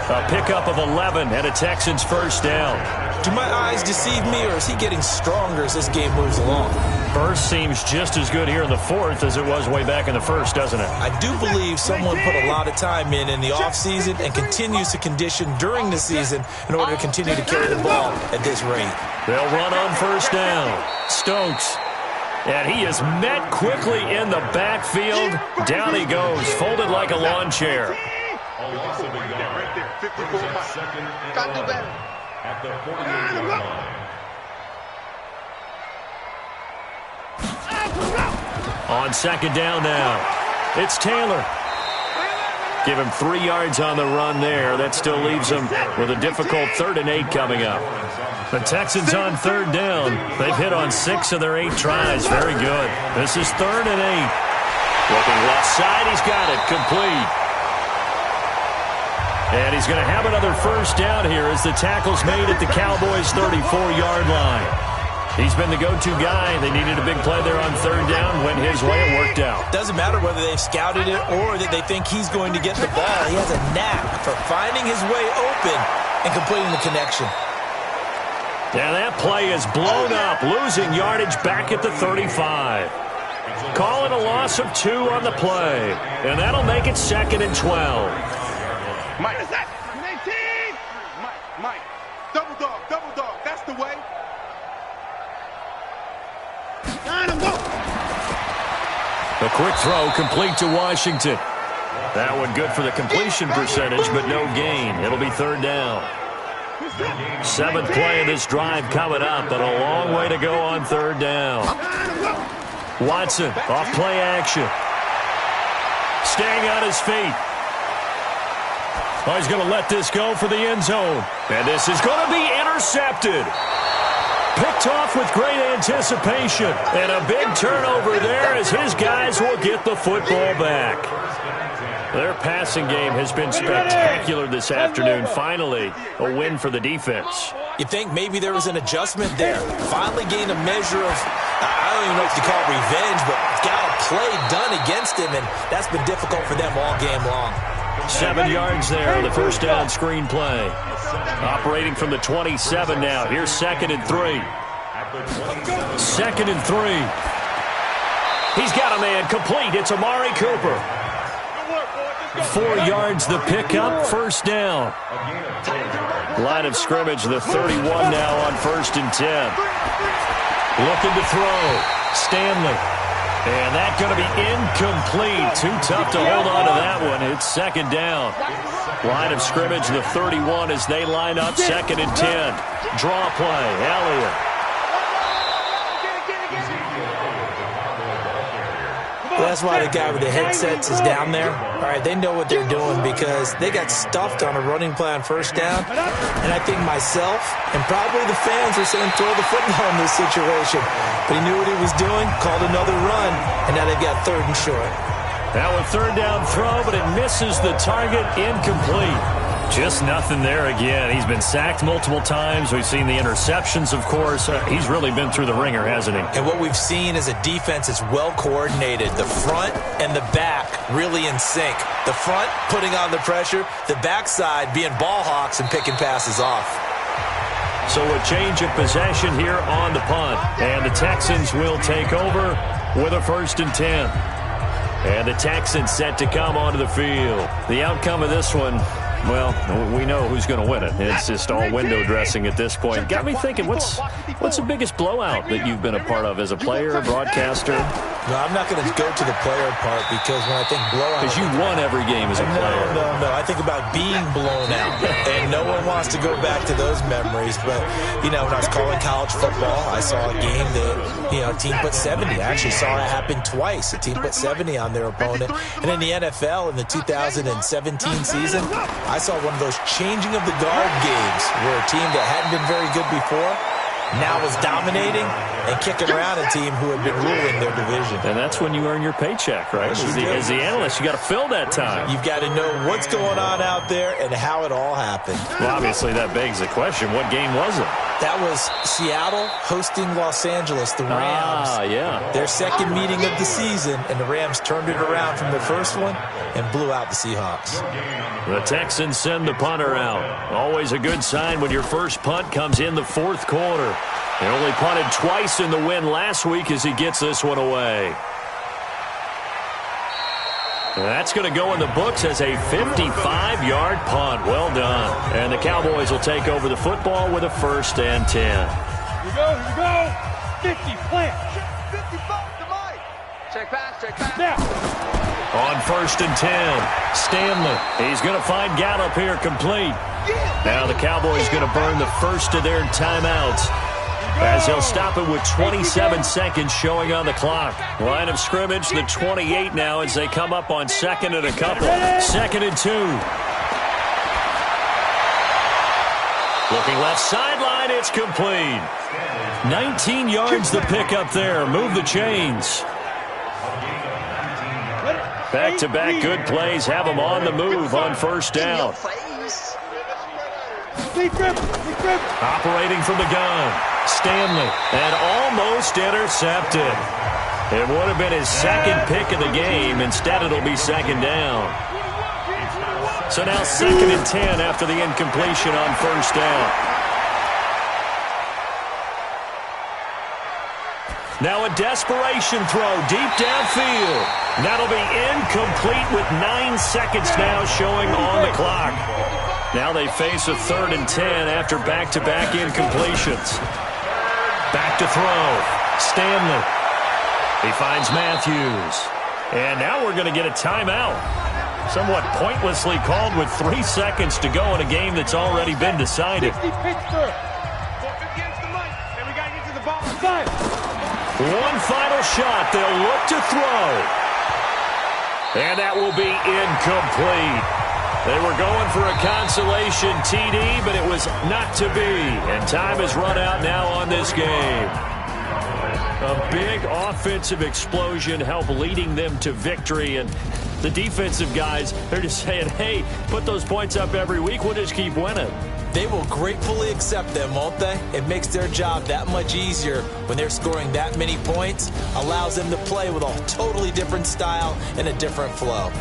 A pickup of 11 and a Texans first down. Do my eyes deceive me, or is he getting stronger as this game moves along? First seems just as good here in the fourth as it was way back in the first, doesn't it? I do believe someone put a lot of time in the offseason and continues to condition during the season in order to continue to carry the ball at this rate. They'll run on first down. Stokes. And he is met quickly in the backfield. Down he goes, folded like a lawn chair. Right there, 54 miles. Got to do better. At the 48-yard line. On second down now, it's Taylor. Give him 3 yards on the run there. That still leaves him with a difficult 3rd and 8 coming up. The Texans on 3rd down. They've hit on 6 of their 8 tries. Very good. This is 3rd and 8. Looking left side, he's got it. Complete. And he's going to have another first down here as the tackle's made at the Cowboys' 34-yard line. He's been the go-to guy. They needed a big play there on 3rd down. Went his way. It worked out. Doesn't matter whether they've scouted it or that they think he's going to get the ball. He has a knack for finding his way open and completing the connection. And that play is blown up, losing yardage back at the 35. Calling a loss of 2 on the play. And that'll make it 2nd and 12. Mike, is that 18? Mike, double dog, that's the way. A quick throw complete to Washington. That one good for the completion percentage, but no gain. It'll be 3rd down. 7th play of this drive coming up, but a long way to go on 3rd down. Watson off play action. Staying on his feet. Oh, he's going to let this go for the end zone. And this is going to be intercepted. Picked off with great anticipation. And a big turnover there as his guys will get the football back. Their passing game has been spectacular this afternoon. Finally, a win for the defense. You think maybe there was an adjustment there. Finally gained a measure of, I don't even know if you call it revenge, but got a play done against him, and that's been difficult for them all game long. 7 yards there, the first down screen play. Operating from the 27 now. Here's 2nd and 3. 2nd and 3. He's got a man complete. It's Amari Cooper. 4 yards the pickup, first down. Line of scrimmage, the 31 now on 1st and 10. Looking to throw. Stanley. And that's going to be incomplete. Too tough to hold on to that one. It's 2nd down. Line of scrimmage, the 31 as they line up 2nd and 10. Draw play, Elliott. Well, that's why the guy with the headsets is down there. All right, they know what they're doing because they got stuffed on a running play on 1st down. And I think myself and probably the fans are saying throw the football in this situation. But he knew what he was doing, called another run, and now they've got 3rd and short. Now a 3rd down throw, but it misses the target, incomplete. Just nothing there again. He's been sacked multiple times. We've seen the interceptions, of course. He's really been through the ringer, hasn't he? And what we've seen is a defense that's well coordinated. The front and the back really in sync. The front putting on the pressure, the backside being ball hawks and picking passes off. So a change of possession here on the punt. And the Texans will take over with a 1st and 10. And the Texans set to come onto the field. The outcome of this one, well, we know who's going to win it. It's just all window dressing at this point. Got me thinking, what's the biggest blowout that you've been a part of as a player, broadcaster? No, I'm not going to go to the player part because when I think blowout... Because you won every game as a player. No. I think about being blown out. And no one wants to go back to those memories. But, when I was calling college football, I saw a game that, a team put 70. I actually saw it happen twice. A team put 70 on their opponent. And in the NFL, in the 2017 season, I saw one of those changing of the guard games where a team that hadn't been very good before now was dominating and kicking around a team who had been ruling their division. And that's when you earn your paycheck, right? As the analyst, you got to fill that time. You've got to know what's going on out there and how it all happened. Well, obviously, that begs the question, what game was it? That was Seattle hosting Los Angeles, the Rams. Yeah. Their second meeting of the season, and the Rams turned it around from the first one and blew out the Seahawks. The Texans send the punter out. Always a good sign when your first punt comes in the 4th quarter. He only punted twice in the win last week as he gets this one away. That's going to go in the books as a 55-yard punt. Well done. And the Cowboys will take over the football with a 1st and 10. Here we go. 50, plant. 55 to Mike. Check pass. Now. On 1st and 10, Stanley. He's going to find Gallup here complete. Now the Cowboys going to burn the first of their timeouts, as he'll stop it with 27 seconds showing on the clock. Line of scrimmage, the 28 now as they come up on 2nd and a couple. 2nd and 2. Looking left sideline, it's complete. 19 yards the pickup there. Move the chains. Back-to-back good plays have them on the move on 1st down. Operating from the gun. Stanley, and almost intercepted. It would have been his 2nd pick of the game. Instead, it'll be 2nd down. So now 2nd and 10 after the incompletion on 1st down. Now a desperation throw deep downfield. That'll be incomplete with 9 seconds now showing on the clock. Now they face a 3rd and 10 after back-to-back incompletions. Back to throw. Stanley. He finds Matthews. And now we're going to get a timeout. Somewhat pointlessly called with 3 seconds to go in a game that's already been decided. 60 Pittsburgh. Against the mic. And we got to get to the ball. One final shot. They'll look to throw. And that will be incomplete. They were going for a consolation TD, but it was not to be. And time has run out now on this game. A big offensive explosion helped leading them to victory. And the defensive guys, they're just saying, hey, put those points up every week. We'll just keep winning. They will gratefully accept them, won't they? It makes their job that much easier when they're scoring that many points. Allows them to play with a totally different style and a different flow.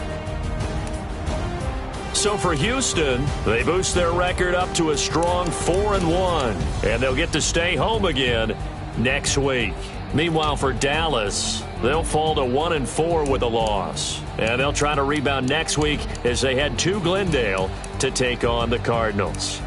So for Houston, they boost their record up to a strong 4-1, and they'll get to stay home again next week. Meanwhile, for Dallas, they'll fall to 1-4 with a loss, and they'll try to rebound next week as they head to Glendale to take on the Cardinals.